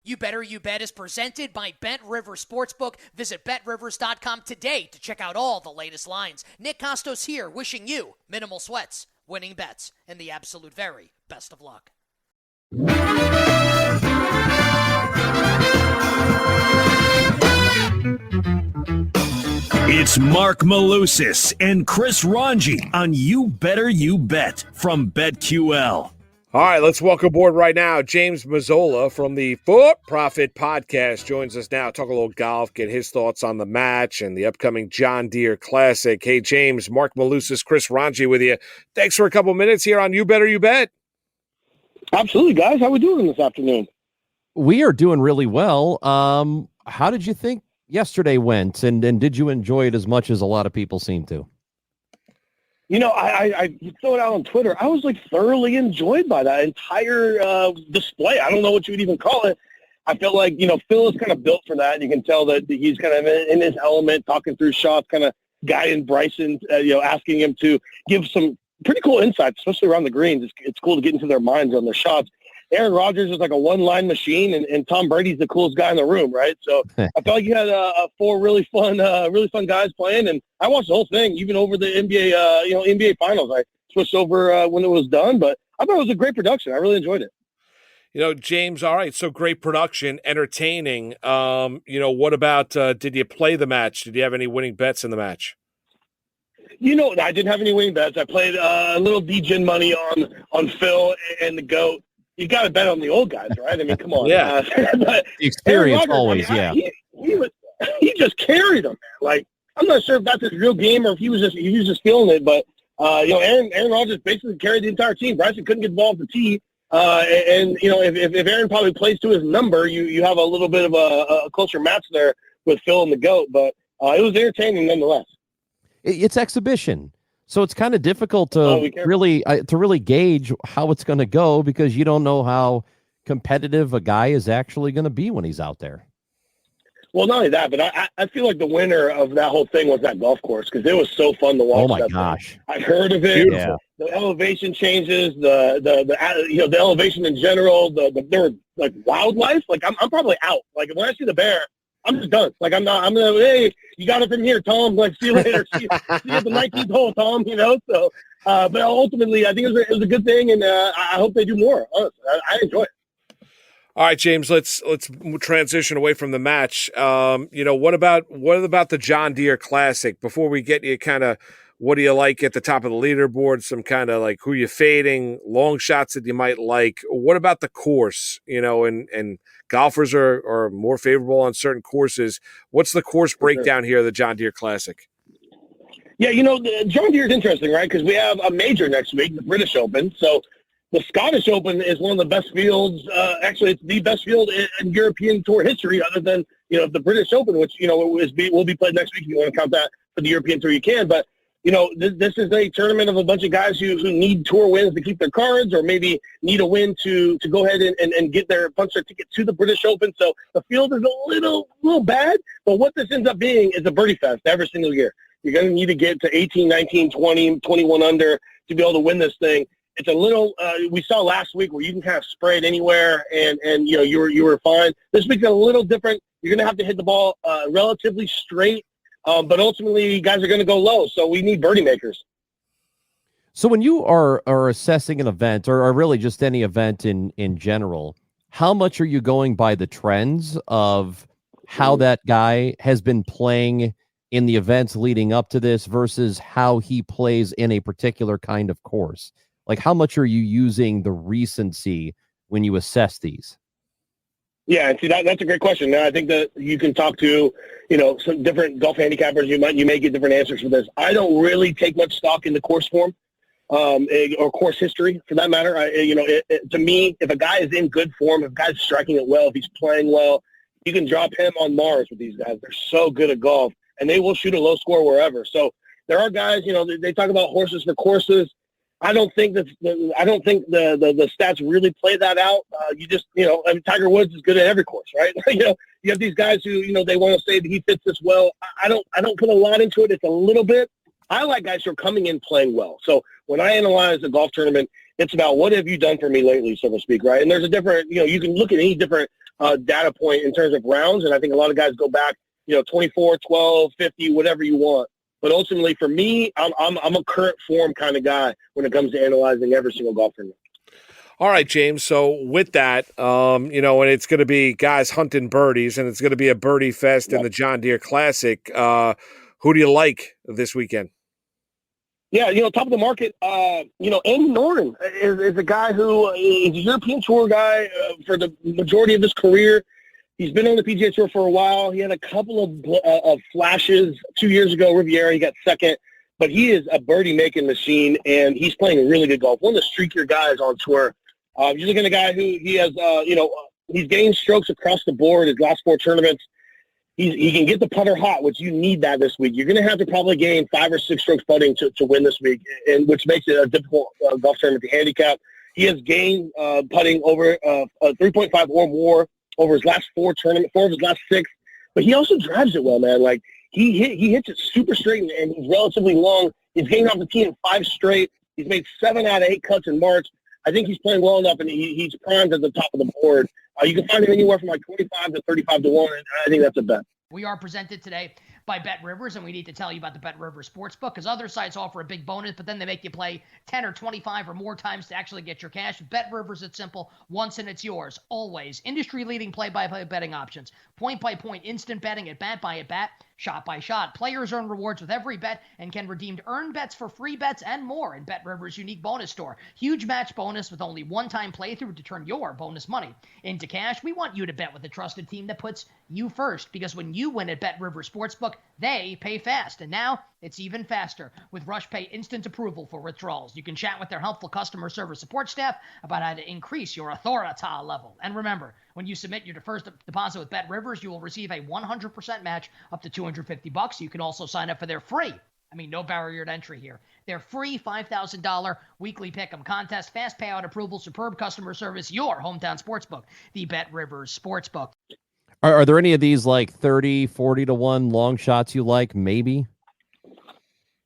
You Better You Bet is presented by Bet River Sportsbook. Visit BetRivers.com today to check out all the latest lines. Nick Costos here, wishing you minimal sweats, winning bets, and the absolute very best of luck. It's Mark Malusis and Chris Ranji on You Better You Bet from BetQL. All right, let's welcome aboard right now. James Mazzola from the Foot Profit Podcast joins us now. Talk a little golf, get his thoughts on the match and the upcoming John Deere Classic. Hey, James, Mark Malusis, Chris Ranji with you. Thanks for a couple minutes here on You Better You Bet. Absolutely, guys. How are we doing this afternoon? We are doing really well. How did you think yesterday went, and did you enjoy it as much as a lot of people seem to? You know, I throw it out on Twitter. I was like thoroughly enjoyed by that entire display. I don't know what you would even call it. I felt like, you know, Phil is kind of built for that. You can tell that he's kind of in his element, talking through shots, kind of guiding Bryson, asking him to give some pretty cool insights, especially around the greens. It's cool to get into their minds on their shots. Aaron Rodgers is like a one-line machine, and Tom Brady's the coolest guy in the room, right? So I felt like you had four really fun guys playing, and I watched the whole thing, even over the NBA Finals. I switched over when it was done, but I thought it was a great production. I really enjoyed it. You know, James, all right, so great production, entertaining. What about, did you play the match? Did you have any winning bets in the match? You know, I didn't have any winning bets. I played a little DGen money on Phil and the GOAT. You got to bet on the old guys, right? I mean, come on. Yeah. The experience Rodgers, always, he just carried them, man. Like, I'm not sure if that's his real game or if he was just feeling it, but Aaron Rodgers basically carried the entire team. Bryson couldn't get the ball off the tee, if Aaron probably plays to his number, you have a little bit of a closer match there with Phil and the GOAT, but it was entertaining nonetheless. It's exhibition. So it's kind of difficult to really gauge how it's going to go because you don't know how competitive a guy is actually going to be when he's out there. Well, not only that, but I feel like the winner of that whole thing was that golf course because it was so fun to watch. Oh my gosh! I've heard of it. Yeah. The elevation changes, the elevation in general. There were like wildlife. Like I'm probably out. Like when I see the bear, I'm just done. Like I'm gonna, hey, you got it from here, Tom. Like see you later. see you at the 19th hole, Tom. You know. So, but ultimately, I think it was a good thing, and I hope they do more. Honestly, I enjoy it. All right, James. Let's transition away from the match. What about the John Deere Classic? Before we get you, kind of, what do you like at the top of the leaderboard? Some kind of like who you fading, long shots that you might like. What about the course? And golfers are more favorable on certain courses. What's the course breakdown here of the John Deere Classic? Yeah, the John Deere is interesting, right? Because we have a major next week, the British Open. So the Scottish Open is one of the best fields. Actually, it's the best field in European Tour history, other than the British Open, which will be played next week. If you want to count that for the European Tour, you can. But this is a tournament of a bunch of guys who need tour wins to keep their cards, or maybe need a win to go ahead and get punch their ticket to the British Open. So the field is a little bad, but what this ends up being is a birdie fest every single year. You're going to need to get to 18, 19, 20, 21 under to be able to win this thing. It's a little we saw last week where you can kind of spray it anywhere and you were fine. This week's a little different. You're going to have to hit the ball relatively straight. But ultimately, guys are going to go low, so we need birdie makers. So when you are assessing an event, or really just any event in general, how much are you going by the trends of how that guy has been playing in the events leading up to this versus how he plays in a particular kind of course? Like, how much are you using the recency when you assess these? Yeah, and see, that's a great question. Now, I think that you can talk to, some different golf handicappers. You may get different answers for this. I don't really take much stock in the course form or course history, for that matter. To me, if a guy is in good form, if a guy's striking it well, if he's playing well, you can drop him on Mars with these guys. They're so good at golf, and they will shoot a low score wherever. So there are guys, they talk about horses for courses. I don't think the stats really play that out. Tiger Woods is good at every course, right? You have these guys who, they want to say that he fits this well. I don't put a lot into it. It's a little bit. I like guys who are coming in playing well. So when I analyze a golf tournament, it's about what have you done for me lately, so to speak, right? And there's a different, you can look at any different data point in terms of rounds, and I think a lot of guys go back, 24, 12, 50, whatever you want. But ultimately, for me, I'm a current form kind of guy when it comes to analyzing every single golf tournament. All right, James. So with that, and it's going to be guys hunting birdies, and it's going to be a birdie fest in the John Deere Classic. Who do you like this weekend? Yeah, top of the market, Andy Norton is a guy who is a European Tour guy for the majority of his career. He's been on the PGA Tour for a while. He had a couple of flashes 2 years ago. Riviera, he got second. But he is a birdie-making machine, and he's playing really good golf. One of the streakier guys on tour. You're looking at a guy who he has, he's gained strokes across the board his last 4 tournaments. He can get the putter hot, which you need that this week. You're going to have to probably gain 5 or 6 strokes putting to win this week, and which makes it a difficult golf tournament to handicap. He has gained putting over 3.5 or more over his last 4 of his last 6. But he also drives it well, man. Like, he hits it super straight, and he's relatively long. He's getting off the tee in 5 straight. He's made 7 out of 8 cuts in March. I think he's playing well enough, and he's primed at the top of the board. You can find him anywhere from like 25 to 35 to 1, and I think that's a bet. We are presented today by Bet Rivers, and we need to tell you about the Bet Rivers Sportsbook because other sites offer a big bonus, but then they make you play 10 or 25 or more times to actually get your cash. Bet Rivers, it's simple. Once and it's yours. Always. Industry-leading play-by-play betting options. Point-by-point instant betting at bat-by-at-bat. Shot by shot. Players earn rewards with every bet and can redeem earned bets for free bets and more in Bet Rivers' unique bonus store. Huge match bonus with only one-time playthrough to turn your bonus money into cash. We want you to bet with a trusted team that puts you first, because when you win at Bet Rivers Sportsbook, they pay fast. And now it's even faster with RushPay instant approval for withdrawals. You can chat with their helpful customer service support staff about how to increase your authority level. And remember, when you submit your first deposit with Bet Rivers, you will receive a 100% match up to $250. You can also sign up for their free, no barrier to entry here, their free $5,000 weekly pick'em contest, fast payout approval, superb customer service, your hometown sportsbook, the Bet Rivers Sportsbook. Are there any of these like 30, 40 to 1 long shots you like, maybe?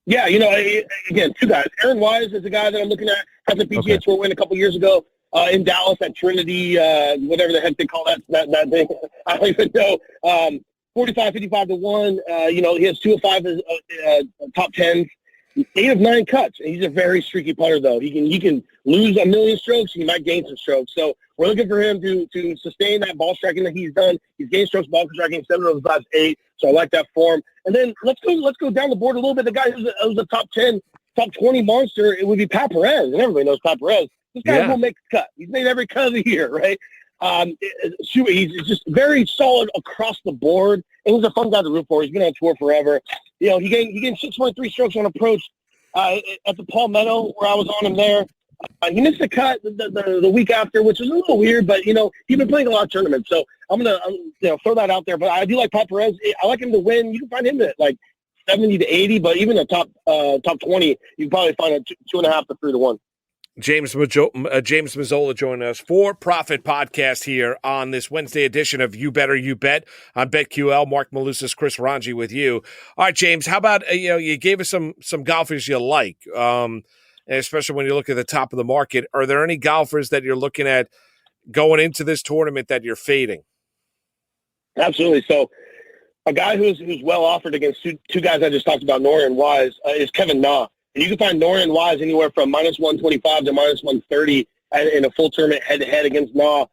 Yeah, again, 2 guys. Aaron Wise is a guy that I'm looking at. Had the PGA Tour win a couple years ago in Dallas at Trinity, whatever the heck they call that thing. I don't even know. 45, 55 to 1. He has 2 of 5 top 10s. 8 of 9 cuts. He's a very streaky putter, though. He can lose a million strokes. He might gain some strokes. So we're looking for him to sustain that ball striking that he's done. He's gained strokes ball striking 7 of his last 8. So I like that form. And then let's go down the board a little bit. The guy who's a top 10, top 20 monster, it would be Pat Perez, and everybody knows Pat Perez. This guy will make the cut. He's made every cut of the year, right? He's just very solid across the board, and he's a fun guy to root for. He's been on tour forever. He gained 6.3 strokes on approach at the Palmetto, where I was on him there. He missed the cut the week after, which was a little weird, but he's been playing a lot of tournaments, so I'm gonna throw that out there. But I do like Pat Perez. I like him to win. You can find him at like 70 to 80, but even a top 20, you can probably find a 2.5 to 3 to 1. James Mazzola joining us for Profit Podcast here on this Wednesday edition of You Better You Bet on BetQL. Mark Malusis, Chris Ranji with you. All right, James, how about you gave us some golfers you like, and especially when you look at the top of the market. Are there any golfers that you're looking at going into this tournament that you're fading? Absolutely. So a guy who's well offered against 2 guys I just talked about, Nora and Wise, is Kevin Na. And you can find Nora and Wise anywhere from minus 125 to minus 130 in a full tournament head-to-head against Na.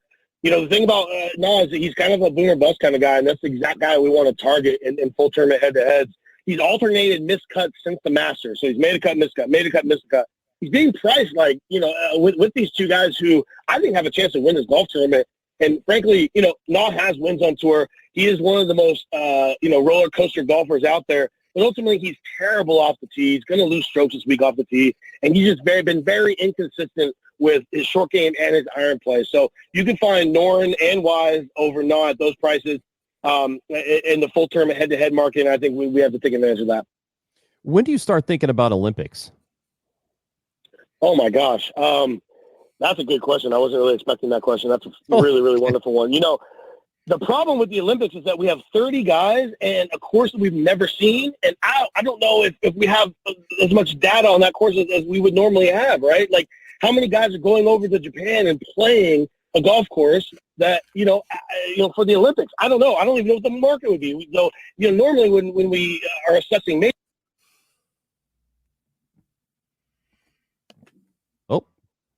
The thing about Na is that he's kind of a boomer bust kind of guy, and that's the exact guy we want to target in full tournament head-to-heads. He's alternated missed cuts since the Masters. So he's made a cut, missed cut, made a cut, missed cut. He's being priced like, with these 2 guys who I think have a chance to win this golf tournament. And frankly, Na has wins on tour. He is one of the most, roller coaster golfers out there. But ultimately, he's terrible off the tee. He's going to lose strokes this week off the tee. And he's just been very inconsistent with his short game and his iron play. So you can find Noren and Wise over Na at those prices in the full tournament head-to-head market. And I think we have to take advantage of that. When do you start thinking about Olympics? Oh, my gosh. That's a good question. I wasn't really expecting that question. That's a really, really wonderful one. The problem with the Olympics is that we have 30 guys and a course that we've never seen. And I don't know if we have as much data on that course as we would normally have, right? Like, how many guys are going over to Japan and playing a golf course that, for the Olympics. I don't know. I don't even know what the market would be. So, normally when we are assessing major.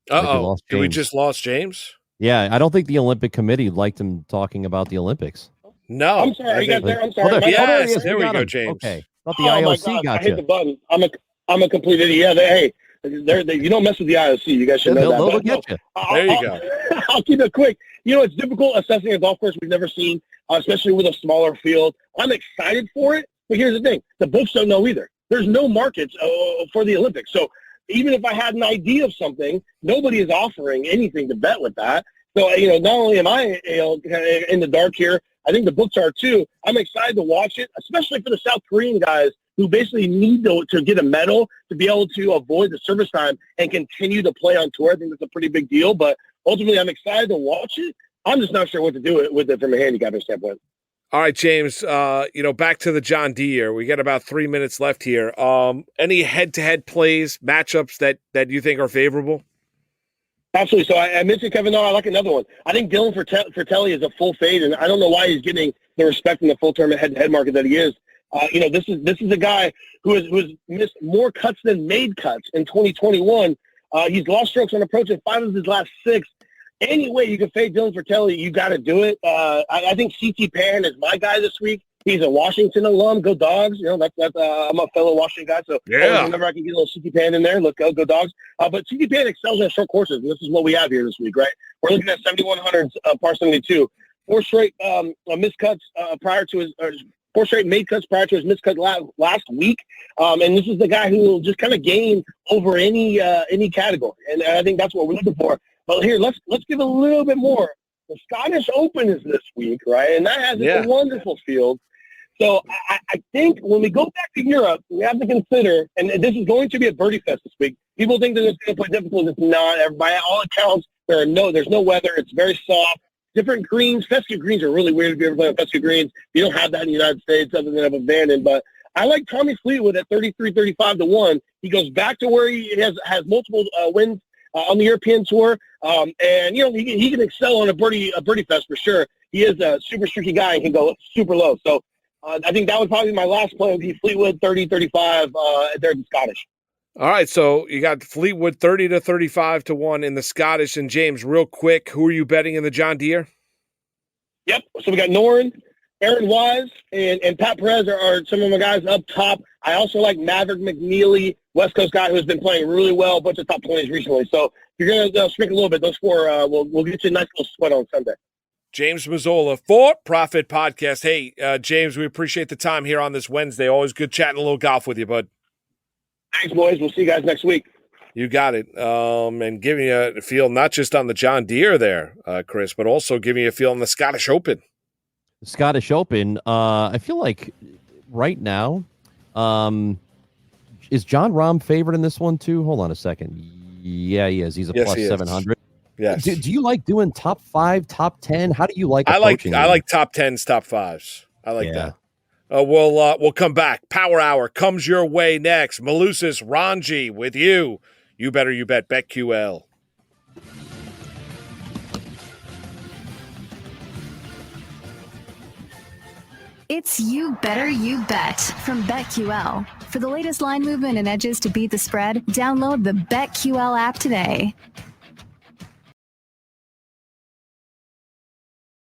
Did we just lost James? Yeah, I don't think the Olympic Committee liked him talking about the Olympics. No. I'm sorry. Are you guys there? I'm sorry. Yes, there we go, James. Okay. Thought the IOC got I hit the button. I'm a complete idiot. Yeah, you don't mess with the IOC. You guys should know that. They'll get you. There you go. I'll keep it quick. It's difficult assessing a golf course we've never seen, especially with a smaller field. I'm excited for it, but here's the thing. The books don't know either. There's no markets for the Olympics. So even if I had an idea of something, nobody is offering anything to bet with that. So, not only am I in the dark here, I think the books are too. I'm excited to watch it, especially for the South Korean guys who basically need to get a medal to be able to avoid the service time and continue to play on tour. I think that's a pretty big deal. But ultimately, I'm excited to watch it. I'm just not sure what to do with it from a handicapper standpoint. All right, James, back to the John Deere. We got about 3 minutes left here. Any head-to-head plays, matchups that you think are favorable? Absolutely. So I mentioned Kevin Na. I like another one. I think Dylan Fratelli is a full fade, and I don't know why he's getting the respect in the full tournament head-to-head market that he is. This is a guy who has missed more cuts than made cuts in 2021. He's lost strokes on approach in 5 of his last 6. Any way you can fade Dylan Fratelli, you got to do it. I think CT Pan is my guy this week. He's a Washington alum. Go Dogs. I'm a fellow Washington guy, so whenever I can get a little CT Pan in there, look, go Dogs. But CT Pan excels in short courses, and this is what we have here this week, right? We're looking at 7,100s, par 72. 4 straight miscuts prior to his 4 straight made cuts prior to his miscut last week. And this is the guy who will just kind of gain over any category. And I think that's what we're looking for. But here, let's give a little bit more. The Scottish Open is this week, right? And that has a wonderful field. So I think when we go back to Europe, we have to consider, and this is going to be a birdie fest this week. People think that it's going to play difficult. It's not. By all accounts, there's no weather. It's very soft. Different greens. Fescue greens are really weird if you ever play on fescue greens. You don't have that in the United States other than of Abandon. But I like Tommy Fleetwood at 33-35 to 1. He goes back to where he has multiple wins on the European Tour. And he can excel on a birdie fest for sure. He is a super streaky guy and can go super low. So I think that would probably be my last play would be Fleetwood 30-35 there in the Scottish. All right, so you got Fleetwood 30-35 to 1 in the Scottish. And James, real quick, who are you betting in the John Deere? Yep. So we got Noren, Aaron Wise, and Pat Perez are some of my guys up top. I also like Maverick McNeely, West Coast guy who's been playing really well, a bunch of top 20s recently. So if you're going to shrink a little bit, those 4 will get you a nice little sweat on Sunday. James Mazzola for Profit Podcast. Hey, James, we appreciate the time here on this Wednesday. Always good chatting a little golf with you, bud. Thanks, boys. We'll see you guys next week. You got it. And giving you a feel not just on the John Deere there, Chris, but also giving you a feel on the Scottish Open. The Scottish Open, I feel like right now, is John Rahm favored in this one too? Hold on a second. Yeah, he is. He's a plus 700. Yes. Do you like doing top 5, top 10? How do you like? I like top 10s, top 5s. I like that. We'll come back. Power Hour comes your way next. Malusis Ranji with you. You better you bet. BetQL. It's You Better You Bet from BetQL. For the latest line movement and edges to beat the spread, download the BetQL app today.